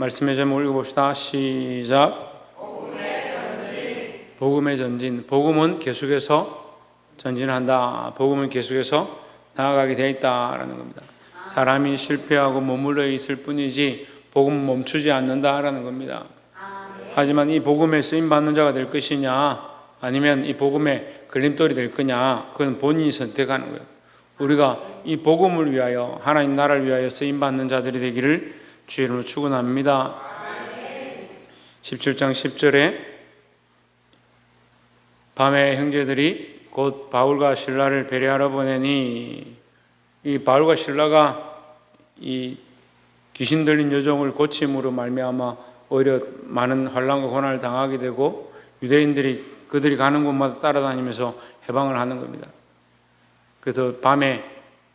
말씀의 제목을 읽어봅시다. 시작. 복음의 전진. 복음은 계속해서 전진한다. 복음은 계속해서 나아가게 되어 있다라는 겁니다. 사람이 실패하고 머물러 있을 뿐이지 복음은 멈추지 않는다라는 겁니다. 하지만 이 복음에 쓰임받는 자가 될 것이냐, 아니면 이 복음의 걸림돌이 될 거냐, 그건 본인이 선택하는 거예요. 우리가 이 복음을 위하여, 하나님 나라를 위하여 쓰임받는 자들이 되기를 주의 이름으로 축원합니다. 17장 10절에 밤에 형제들이 곧 바울과 실라를 배려하러 보내니, 이 바울과 실라가 이 귀신 들린 여종을 고침으로 말미암아 오히려 많은 환난과 고난을 당하게 되고, 유대인들이 그들이 가는 곳마다 따라다니면서 해방을 하는 겁니다. 그래서 밤에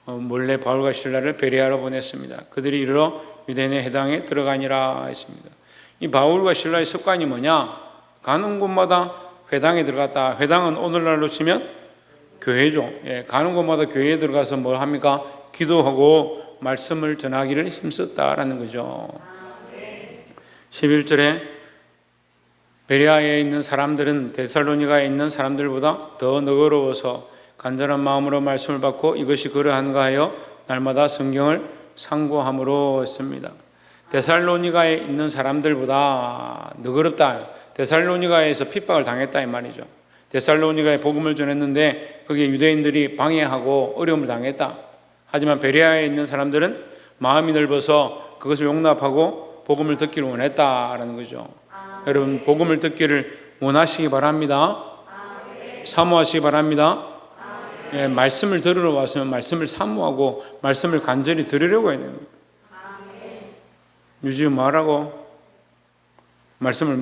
몰래 바울과 실라를 배려하러 보냈습니다. 그들이 이르러 유대인의 회당에 들어가니라 했습니다. 이 바울과 실라의 습관이 뭐냐? 가는 곳마다 회당에 들어갔다. 회당은 오늘날로 치면 교회죠. 가는 곳마다 교회에 들어가서 뭘 합니까? 기도하고 말씀을 전하기를 힘썼다라는 거죠. 11절에 베레아에 있는 사람들은 데살로니가에 있는 사람들보다 더 너그러워서 간절한 마음으로 말씀을 받고 이것이 그러한가 하여 날마다 성경을 상고함으로 했습니다. 데살로니가에 있는 사람들보다 너그럽다. 데살로니가에서 핍박을 당했다 이 말이죠. 데살로니가에 복음을 전했는데 거기에 유대인들이 방해하고 어려움을 당했다. 하지만 베레아에 있는 사람들은 마음이 넓어서 그것을 용납하고 복음을 듣기를 원했다라는 거죠. 여러분, 복음을 듣기를 원하시기 바랍니다. 사모하시기 바랍니다. 말씀을 들으러 왔으면 말씀을 사모하고 말씀을 간절히 들으려고 해야 돼요. 요즘 뭐하라고? 말씀을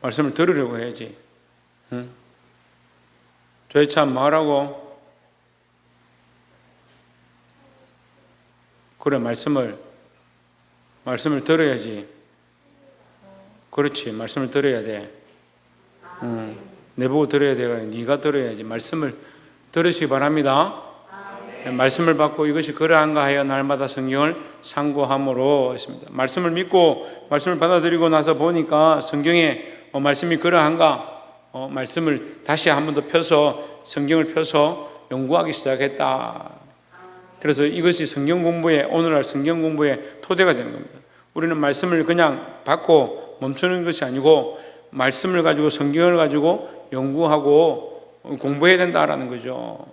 말씀을 들으려고 해야지. 응? 저희 참 뭐하라고? 그래, 말씀을 들어야지. 그렇지, 말씀을 들어야 돼. 내보고 들어야 돼. 네가 들어야지. 말씀을 들으시기 바랍니다. 말씀을 받고 이것이 그러한가 하여 날마다 성경을 상고함으로 했습니다. 말씀을 믿고 말씀을 받아들이고 나서 보니까 성경에 말씀이 그러한가, 말씀을 다시 한 번 더 펴서 성경을 펴서 연구하기 시작했다. 그래서 이것이 성경 공부에, 오늘날 성경 공부의 토대가 되는 겁니다. 우리는 말씀을 그냥 받고 멈추는 것이 아니고 말씀을 가지고 성경을 가지고 연구하고 공부해야 된다라는 거죠.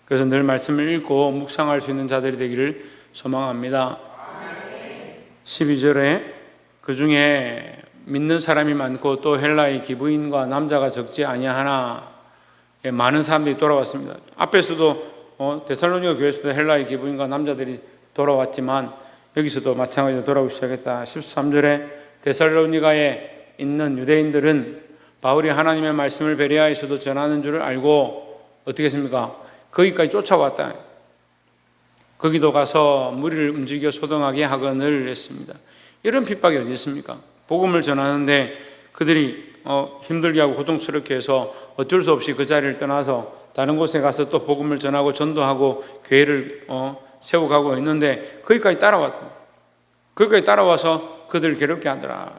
그래서 늘 말씀을 읽고 묵상할 수 있는 자들이 되기를 소망합니다. 12절에 그 중에 믿는 사람이 많고 또 헬라의 기부인과 남자가 적지 아니하나, 많은 사람들이 돌아왔습니다. 앞에서도 데살로니가 교회에서도 헬라의 기부인과 남자들이 돌아왔지만 여기서도 마찬가지로 돌아오기 시작했다. 13절에 데살로니가에 있는 유대인들은 바울이 하나님의 말씀을 베레아에서도 전하는 줄을 알고 어떻게 했습니까? 거기까지 쫓아왔다. 거기도 가서 무리를 움직여 소동하게 하거늘 했습니다. 이런 핍박이 어디 있습니까? 복음을 전하는데 그들이 힘들게 하고 고통스럽게 해서 어쩔 수 없이 그 자리를 떠나서 다른 곳에 가서 또 복음을 전하고 전도하고 교회를 세워가고 있는데 거기까지 따라왔다. 거기까지 따라와서 그들을 괴롭게 하더라.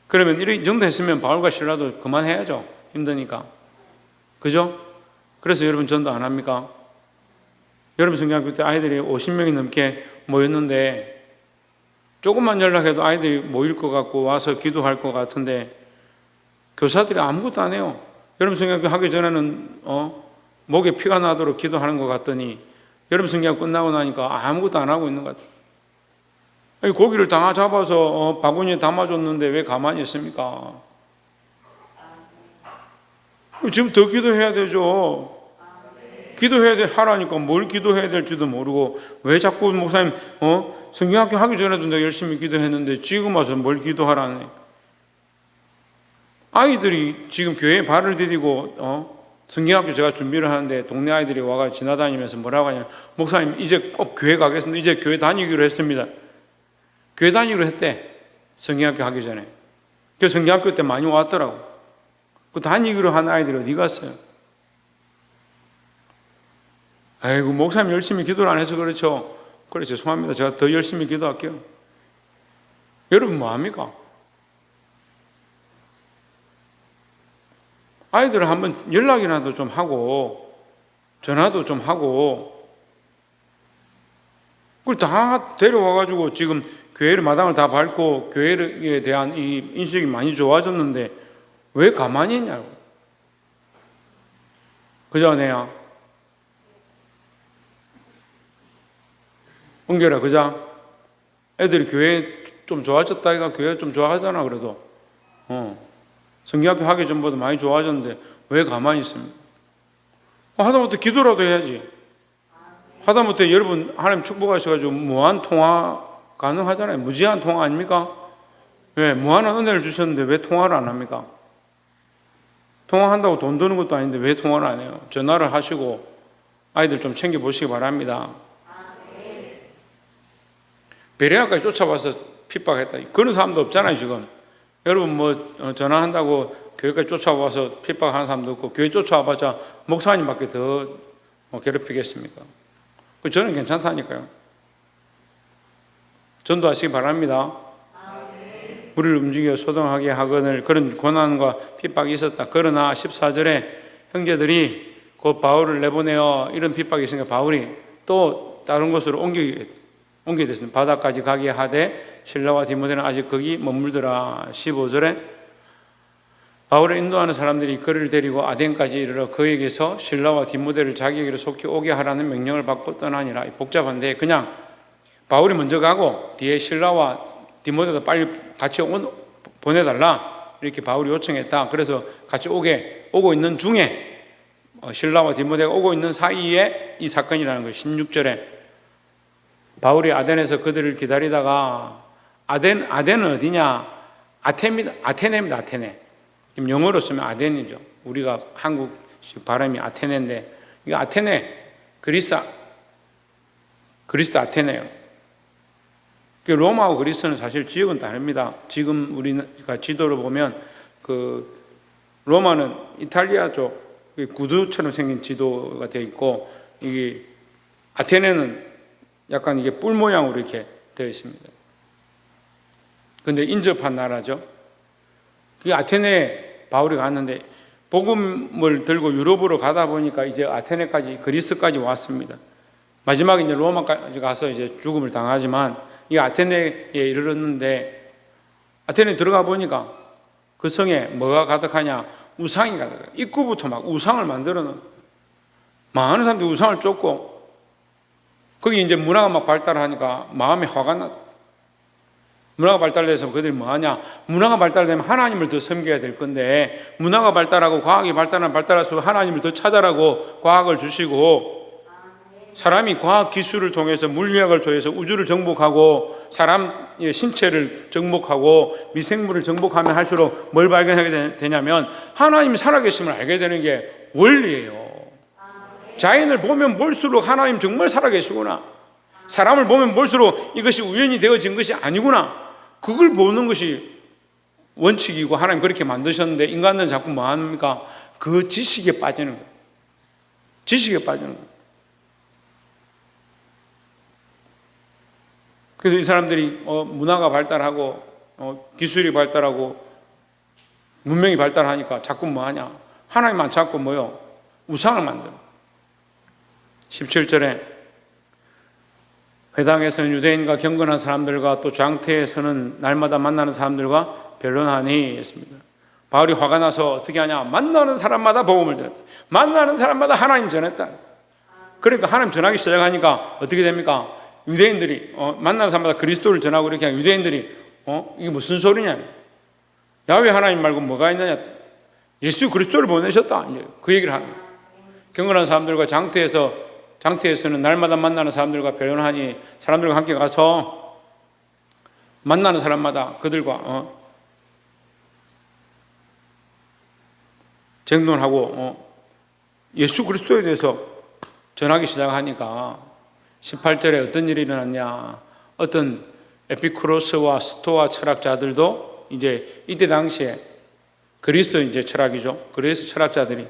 그러면 이 정도 했으면 바울과 실라도 그만해야죠. 힘드니까. 그죠? 그래서 여러분 전도 안 합니까? 여러분 성경학교 때 아이들이 50명이 넘게 모였는데 조금만 연락해도 아이들이 모일 것 같고 와서 기도할 것 같은데 교사들이 아무것도 안 해요. 여러분 성경학교 하기 전에는 목에 피가 나도록 기도하는 것 같더니 여러분 성경학교 끝나고 나니까 아무것도 안 하고 있는 것 같아요. 아니, 고기를 다 잡아서 바구니에 담아줬는데 왜 가만히 있습니까? 지금 더 기도해야 되죠. 기도해야 하라니까 뭘 기도해야 될지도 모르고 왜 자꾸 목사님 성경학교 하기 전에도 내가 열심히 기도했는데 지금 와서 뭘 기도하라네. 아이들이 지금 교회에 발을 디디고 성경학교 제가 준비를 하는데 동네 아이들이 와가 지나다니면서 뭐라고 하냐, 목사님 이제 꼭 교회 가겠습니다. 이제 교회 다니기로 했습니다. 교회 다니기로 했대. 성경학교 하기 전에. 그 성경학교 때 많이 왔더라고. 그 다니기로 한 아이들이 어디 갔어요? 아이고, 목사님 열심히 기도를 안 해서 그렇죠. 그래 죄송합니다. 제가 더 열심히 기도할게요. 여러분 뭐합니까? 아이들을 한번 연락이라도 좀 하고 전화도 좀 하고 그걸 다 데려와가지고 지금 교회를 마당을 다 밟고 교회에 대한 이 인식이 많이 좋아졌는데 왜 가만히 있냐고. 그죠, 아내야? 은결아, 그자? 애들이 교회 좀 좋아졌다, 이가 교회 좀 좋아하잖아, 그래도. 성경학교 하기 전보다 많이 좋아졌는데 왜 가만히 있습니까? 하다못해 기도라도 해야지. 하다못해 여러분 하나님 축복하셔가지고 무한 통화 가능하잖아요. 무제한 통화 아닙니까? 왜? 무한한 은혜를 주셨는데 왜 통화를 안 합니까? 통화한다고 돈 드는 것도 아닌데 왜 통화를 안 해요? 전화를 하시고 아이들 좀 챙겨보시기 바랍니다. 베레아까지 쫓아와서 핍박했다. 그런 사람도 없잖아요, 지금. 여러분 뭐 전화한다고 교회까지 쫓아와서 핍박하는 사람도 없고 교회 쫓아와봤자 목사님밖에 더 괴롭히겠습니까? 저는 괜찮다니까요. 전도하시기 바랍니다. 우리를 움직여 소동하게 하거늘 그런 고난과 핍박이 있었다. 그러나 14절에 형제들이 곧 바울을 내보내어 이런 핍박이 있으니까 바울이 또 다른 곳으로 옮기게 됐습니다. 바다까지 가게 하되 실라와 디모데는 아직 거기 머물더라. 15절에 바울을 인도하는 사람들이 그를 데리고 아덴까지 이르러 그에게서 실라와 디모데를 자기에게로 속히 오게 하라는 명령을 받고 떠나니라. 복잡한데 그냥 바울이 먼저 가고 뒤에 실라와 디모데도 빨리 같이 보내달라 이렇게 바울이 요청했다. 그래서 같이 오고 있는 중에 실라와 디모데가 오고 있는 사이에 이 사건이라는 거예요. 16절에 바울이 아덴에서 그들을 기다리다가 아덴은 어디냐? 아테네입니다. 아테네. 지금 영어로 쓰면 아덴이죠. 우리가 한국식 발음이 아테네인데 이게 아테네 그리스 아테네예요. 로마하고 그리스는 사실 지역은 다릅니다. 지금 우리가 지도를 보면 그 로마는 이탈리아 쪽 구두처럼 생긴 지도가 되어 있고 이 아테네는 약간 이게 뿔 모양으로 이렇게 되어 있습니다. 근데 인접한 나라죠. 그 아테네에 바울이 갔는데 복음을 들고 유럽으로 가다 보니까 이제 아테네까지 그리스까지 왔습니다. 마지막에 이제 로마까지 가서 이제 죽음을 당하지만 이 아테네에 이르렀는데 아테네에 들어가 보니까 그 성에 뭐가 가득하냐? 우상이 가득해요. 입구부터 막 우상을 만들어 놓은 많은 사람들이 우상을 쫓고 거기 이제 문화가 막 발달하니까 마음에 화가 났다. 문화가 발달돼서 그들이 뭐하냐? 문화가 발달되면 하나님을 더 섬겨야 될 건데 문화가 발달하고 과학이 발달할수록 하나님을 더 찾아라고 과학을 주시고 사람이 과학 기술을 통해서 물리학을 통해서 우주를 정복하고 사람의 신체를 정복하고 미생물을 정복하면 할수록 뭘 발견하게 되냐면 하나님이 살아계심을 알게 되는 게 원리예요. 자연을 보면 볼수록 하나님 정말 살아계시구나. 사람을 보면 볼수록 이것이 우연히 되어진 것이 아니구나. 그걸 보는 것이 원칙이고 하나님 그렇게 만드셨는데 인간은 자꾸 뭐 합니까? 그 지식에 빠지는 거예요. 지식에 빠지는 거예요. 그래서 이 사람들이 문화가 발달하고 기술이 발달하고 문명이 발달하니까 자꾸 뭐 하냐? 하나님 안 찾고 뭐요? 우상을 만들어. 17절에 회당에서는 유대인과 경건한 사람들과 또 장태에서는 날마다 만나는 사람들과 변론하니 했습니다. 바울이 화가 나서 어떻게 하냐? 만나는 사람마다 복음을 전했다. 만나는 사람마다 하나님 전했다. 그러니까 하나님 전하기 시작하니까 어떻게 됩니까? 유대인들이 만나는 사람마다 그리스도를 전하고 이렇게 하니까 유대인들이 이게 무슨 소리냐? 야훼 하나님 말고 뭐가 있느냐? 예수 그리스도를 보내셨다. 그 얘기를 하는 거예요. 경건한 사람들과 장태에서는 날마다 만나는 사람들과 변론하니 사람들과 함께 가서 만나는 사람마다 그들과 쟁론하고 예수 그리스도에 대해서 전하기 시작하니까 18절에 어떤 일이 일어났냐? 어떤 에피쿠로스와 스토아 철학자들도 이제 이때 당시에 그리스 이제 철학이죠. 그리스 철학자들이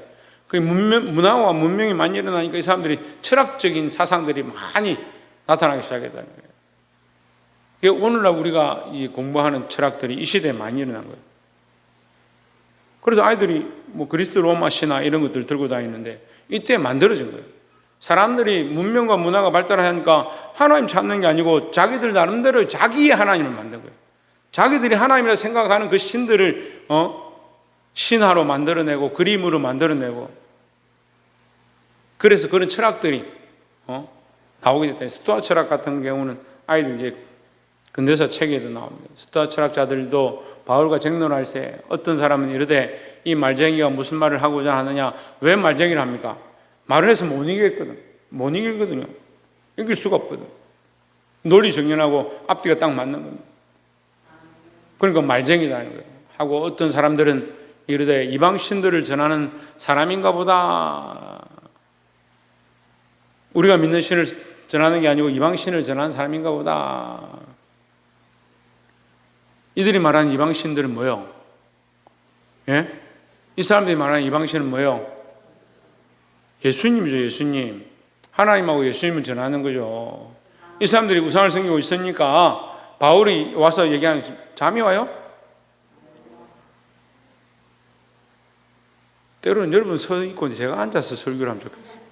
그 문화와 문명이 많이 일어나니까 이 사람들이 철학적인 사상들이 많이 나타나기 시작했다는 거예요. 이게 오늘날 우리가 공부하는 철학들이 이 시대에 많이 일어난 거예요. 그래서 아이들이 뭐 그리스 로마 신화 이런 것들 들고 다니는데 이때 만들어진 거예요. 사람들이 문명과 문화가 발달하니까 하나님 찾는 게 아니고 자기들 나름대로 자기의 하나님을 만든 거예요. 자기들이 하나님이라 생각하는 그 신들을 신화로 만들어내고 그림으로 만들어내고, 그래서 그런 철학들이 나오게 됐다. 스토아 철학 같은 경우는 아이들 이제 근대사 책에도 나옵니다. 스토아 철학자들도 바울과 쟁론할 때 어떤 사람은 이르되 이 말쟁이가 무슨 말을 하고자 하느냐, 왜 말쟁이를 합니까? 말을 해서 못 이기거든요. 이길 수가 없거든. 논리 정연하고 앞뒤가 딱 맞는 겁니다. 그러니까 말쟁이다는 거예요. 하고 어떤 사람들은 이르되 이방 신들을 전하는 사람인가 보다. 우리가 믿는 신을 전하는 게 아니고 이방 신을 전하는 사람인가 보다. 이들이 말하는 이방 신들은 뭐예요? 예? 이 사람들이 말하는 이방 신은 뭐예요? 예수님이죠. 예수님. 하나님하고 예수님을 전하는 거죠. 이 사람들이 우상을 섬기고 있으니까 바울이 와서 얘기하는, 잠이 와요? 때로는 여러분 서 있고 제가 앉아서 설교를 하면 좋겠어요.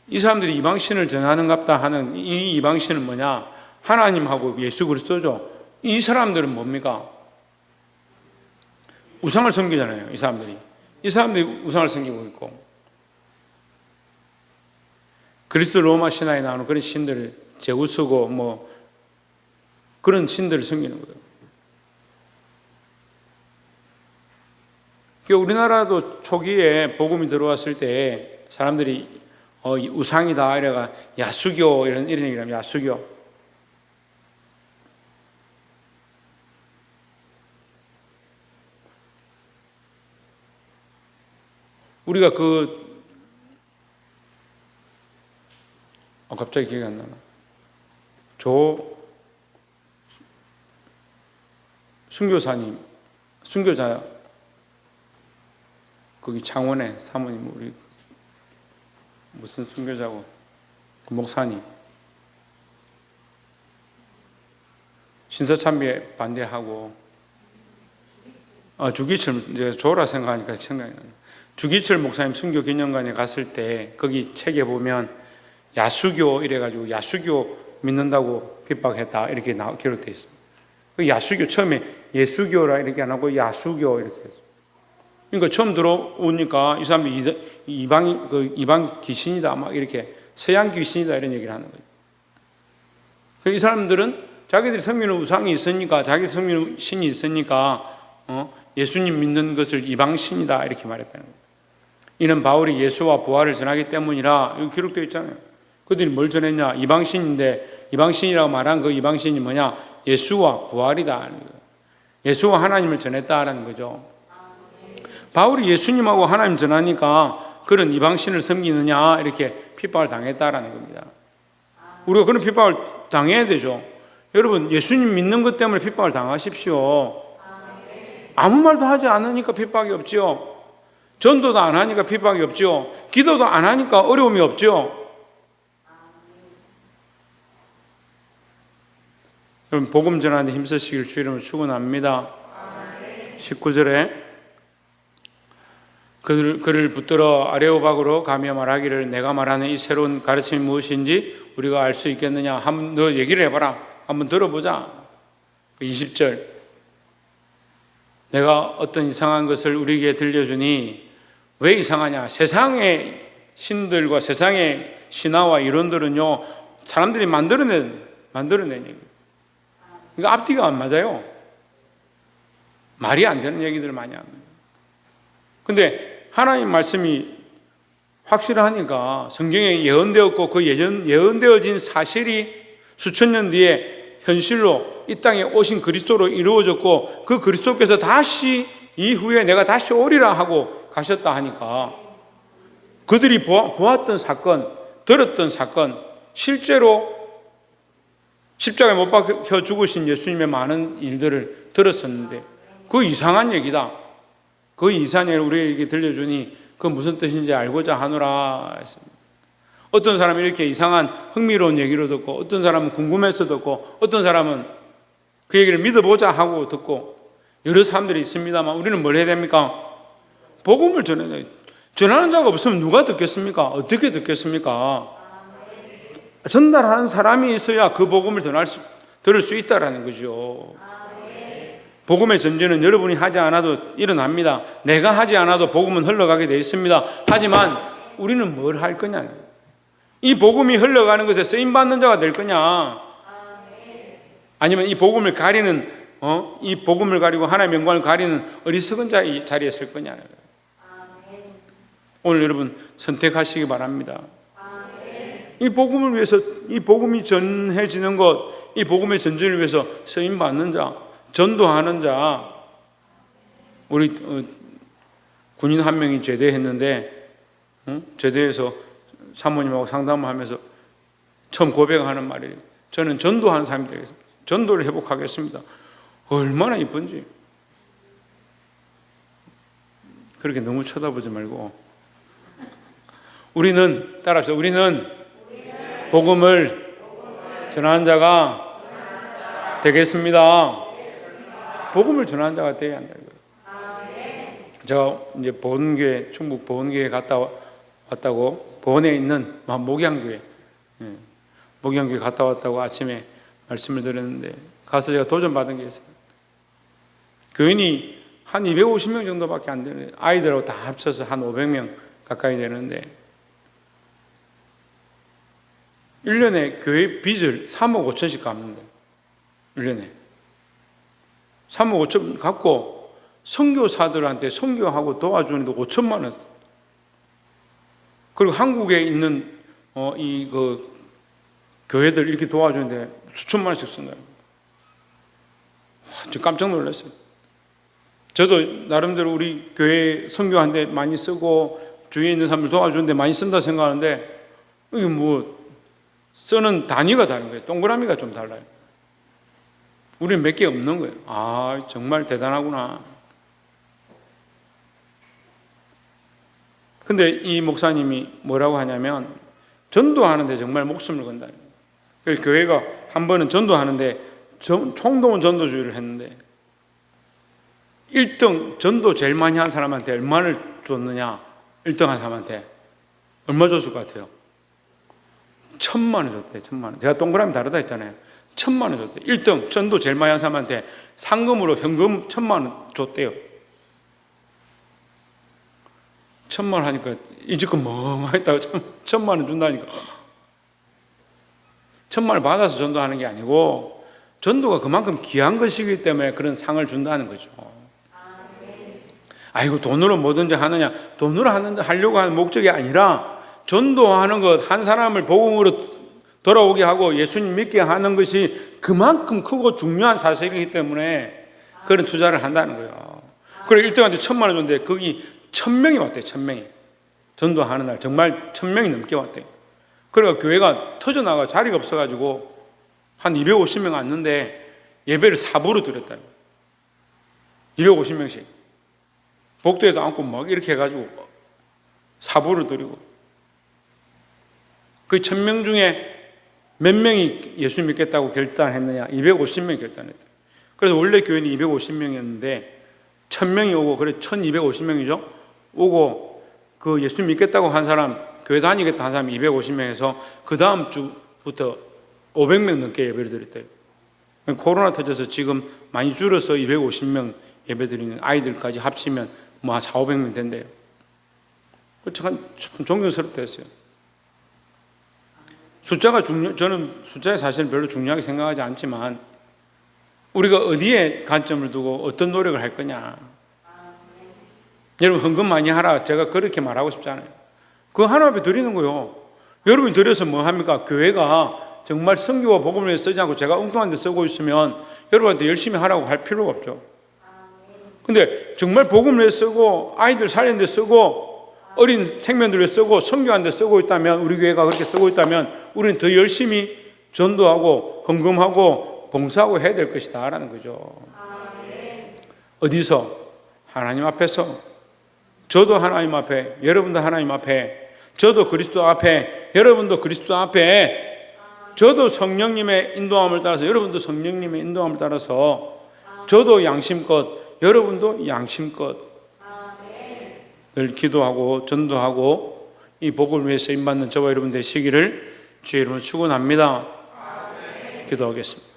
이 사람들이 이방신을 전하는갑다 하는 이 이방신은 뭐냐? 하나님하고 예수 그리스도죠. 이 사람들은 뭡니까? 우상을 섬기잖아요. 이 사람들이 우상을 섬기고 있고, 그리스 로마 신화에 나오는 그런 신들을, 제우스고 뭐 그런 신들을 섬기는 거예요. 우리나라도 초기에 복음이 들어왔을 때 사람들이 우상이다 이래가 야수교 이런 얘기라면 야수교. 우리가 갑자기 기억이 안 나나. 순교사님, 순교자, 거기 창원에 사모님, 우리 무슨 순교자고, 그 목사님. 신서참배에 반대하고, 주기철, 이제 조라 생각하니까 생각이 나요. 주기철 목사님 순교 기념관에 갔을 때 거기 책에 보면 야수교 이래가지고 야수교 믿는다고 핍박했다 이렇게 기록되어 있습니다. 그 야수교 처음에 예수교라 이렇게 안 하고 야수교 이렇게 했어요. 그러니까 처음 들어오니까 이 사람이 이방 귀신이다 막 이렇게 서양 귀신이다 이런 얘기를 하는 거예요. 이 사람들은 자기들이 섬기는 우상이 있으니까, 자기 섬기는 신이 있으니까 예수님 믿는 것을 이방신이다 이렇게 말했다는 거예요. 이는 바울이 예수와 부활을 전하기 때문이라, 여기 기록되어 있잖아요. 그들이 뭘 전했냐? 이방신인데, 이방신이라고 말한 그 이방신이 뭐냐? 예수와 부활이다. 예수와 하나님을 전했다라는 거죠. 바울이 예수님하고 하나님 전하니까 그런 이방신을 섬기느냐 이렇게 핍박을 당했다라는 겁니다. 우리가 그런 핍박을 당해야 되죠. 여러분, 예수님 믿는 것 때문에 핍박을 당하십시오. 아무 말도 하지 않으니까 핍박이 없지요. 전도도 안 하니까 핍박이 없지요. 기도도 안 하니까 어려움이 없지요. 여러분, 복음 전하는데 힘쓰시길 주 이름으로 축원합니다. 19절에 그를 붙들어 아레오박으로 가며 말하기를 내가 말하는 이 새로운 가르침이 무엇인지 우리가 알 수 있겠느냐. 한번 너 얘기를 해봐라. 한번 들어보자. 20절 내가 어떤 이상한 것을 우리에게 들려주니 왜 이상하냐? 세상의 신들과 세상의 신화와 이론들은요 사람들이 만들어낸 얘기예요. 그러니까 앞뒤가 안 맞아요. 말이 안 되는 얘기들을 많이 합니다. 근데 하나님 말씀이 확실하니까 성경에 예언되었고 그 예언되어진 사실이 수천 년 뒤에 현실로 이 땅에 오신 그리스도로 이루어졌고 그 그리스도께서 다시 이후에 내가 다시 오리라 하고 가셨다 하니까 그들이 보았던 사건, 들었던 사건, 실제로 십자가에 못 박혀 죽으신 예수님의 많은 일들을 들었었는데 그 이상한 얘기다. 그 이상한 얘기를 우리에게 들려주니 그 무슨 뜻인지 알고자 하노라 했습니다. 어떤 사람은 이렇게 이상한 흥미로운 얘기로 듣고, 어떤 사람은 궁금해서 듣고, 어떤 사람은 그 얘기를 믿어보자 하고 듣고, 여러 사람들이 있습니다만 우리는 뭘 해야 됩니까? 복음을 전해야 돼요. 전하는 자가 없으면 누가 듣겠습니까? 어떻게 듣겠습니까? 전달하는 사람이 있어야 그 복음을 들을 수 있다라는 거죠. 복음의 전제는 여러분이 하지 않아도 일어납니다. 내가 하지 않아도 복음은 흘러가게 되어 있습니다. 하지만 우리는 뭘 할 거냐? 이 복음이 흘러가는 것에 쓰임받는 자가 될 거냐? 아니면 이 복음을 가리는 이 복음을 가리고 하나님의 영광을 가리는 어리석은 자의 자리에 설 거냐? 오늘 여러분 선택하시기 바랍니다. 이 복음을 위해서, 이 복음이 전해지는 것, 이 복음의 전진을 위해서 쓰임받는 자, 전도하는 자. 우리 군인 한 명이 제대했는데 제대해서 사모님하고 상담을 하면서 처음 고백하는 말이, 저는 전도하는 사람이 되겠습니다. 전도를 회복하겠습니다. 얼마나 이쁜지. 그렇게 너무 쳐다보지 말고, 우리는 따라합시다. 우리는 복음을 전하는 자가 되겠습니다. 복음을 전하는 자가 되어야 한다. 제가 이제 보은교회, 충북 보은교회 갔다 왔다고, 보은에 있는 목양교회, 목양교회 갔다 왔다고 아침에 말씀을 드렸는데, 가서 제가 도전받은 게 있어요. 교인이 한 250명 정도밖에 안 되는데, 아이들하고 다 합쳐서 한 500명 가까이 되는데, 1년에 교회 빚을 3억 5천씩 갚는데, 1년에 3억 5천 갖고 선교사들한테 선교하고 도와주는데 5천만 원. 그리고 한국에 있는 교회들 이렇게 도와주는데 수천만 원씩 쓴 거예요. 저 깜짝 놀랐어요. 저도 나름대로 우리 교회 선교하는데 많이 쓰고 주위에 있는 사람들 도와주는데 많이 쓴다 생각하는데, 이게 쓰는 단위가 다른 거예요. 동그라미가 좀 달라요. 우리는 몇 개 없는 거예요. 아, 정말 대단하구나. 근데 이 목사님이 뭐라고 하냐면, 전도하는데 정말 목숨을 건다. 그래서 교회가 한 번은 전도하는데 총동원 전도주의를 했는데, 1등 전도 제일 많이 한 사람한테 얼마를 줬느냐? 1등 한 사람한테 얼마 줬을 것 같아요? 1,000만 원 줬대요. 1,000만 원. 제가 동그라미 다르다 했잖아요. 1,000만 원 줬대요. 1등 전도 제일 많이 한 사람한테 상금으로 현금 1,000만 원 줬대요. 1,000만 원 하니까 이제껏 멍하겠다고 1,000만 원 준다니까. 1,000만 원 받아서 전도하는 게 아니고, 전도가 그만큼 귀한 것이기 때문에 그런 상을 준다는 거죠. 아이고, 돈으로 뭐든지 하느냐? 돈으로 하려고 하는 목적이 아니라, 전도하는 것, 한 사람을 복음으로 돌아오게 하고 예수님 믿게 하는 것이 그만큼 크고 중요한 사실이기 때문에 그런 투자를 한다는 거예요. 그래, 1등한테 1,000만 원 줬는데 거기 1,000명이 왔대요. 1,000명이. 전도하는 날 정말 1,000명이 넘게 왔대요. 그러니까 교회가 터져나가 자리가 없어가지고 한 250명 왔는데 예배를 4부로 드렸다는 거예요. 250명씩. 복도에도 앉고 막 이렇게 해가지고 4부로 드리고, 그 1,000명 중에 몇 명이 예수 믿겠다고 결단했느냐? 250명이 결단했다. 그래서 원래 교회는 250명이었는데 1,000명이 오고, 그래 1,250명이죠. 오고 그 예수 믿겠다고 한 사람, 교회 다니겠다 한 사람이 250명에서 그 다음 주부터 500명 넘게 예배를 드렸대요. 코로나 터져서 지금 많이 줄어서 250명 예배 드리는, 아이들까지 합치면 뭐 한 400~500명 된대요. 참 존경스럽다 했어요. 저는 숫자에 사실 별로 중요하게 생각하지 않지만, 우리가 어디에 관점을 두고 어떤 노력을 할 거냐. 여러분, 헌금 많이 하라, 제가 그렇게 말하고 싶지 않아요. 그거 하나님 앞에 드리는 거요. 여러분이 드려서 뭐 합니까? 교회가 정말 선교와 복음을 위해 쓰지 않고 제가 엉뚱한 데 쓰고 있으면 여러분한테 열심히 하라고 할 필요가 없죠. 근데 정말 복음을 위해 쓰고, 아이들 살리는 데 쓰고, 어린 생명들 위해 쓰고, 선교하는 데 쓰고 있다면, 우리 교회가 그렇게 쓰고 있다면 우리는 더 열심히 전도하고 헌금하고 봉사하고 해야 될 것이다 라는 거죠. 어디서? 하나님 앞에서 저도 하나님 앞에, 여러분도 하나님 앞에, 저도 그리스도 앞에, 여러분도 그리스도 앞에, 저도 성령님의 인도함을 따라서, 여러분도 성령님의 인도함을 따라서, 저도 양심껏, 여러분도 양심껏 늘 기도하고 전도하고 이 복을 위해 쓰임받는 저와 여러분 되시기를 주의 이름으로 축원합니다. 기도하겠습니다.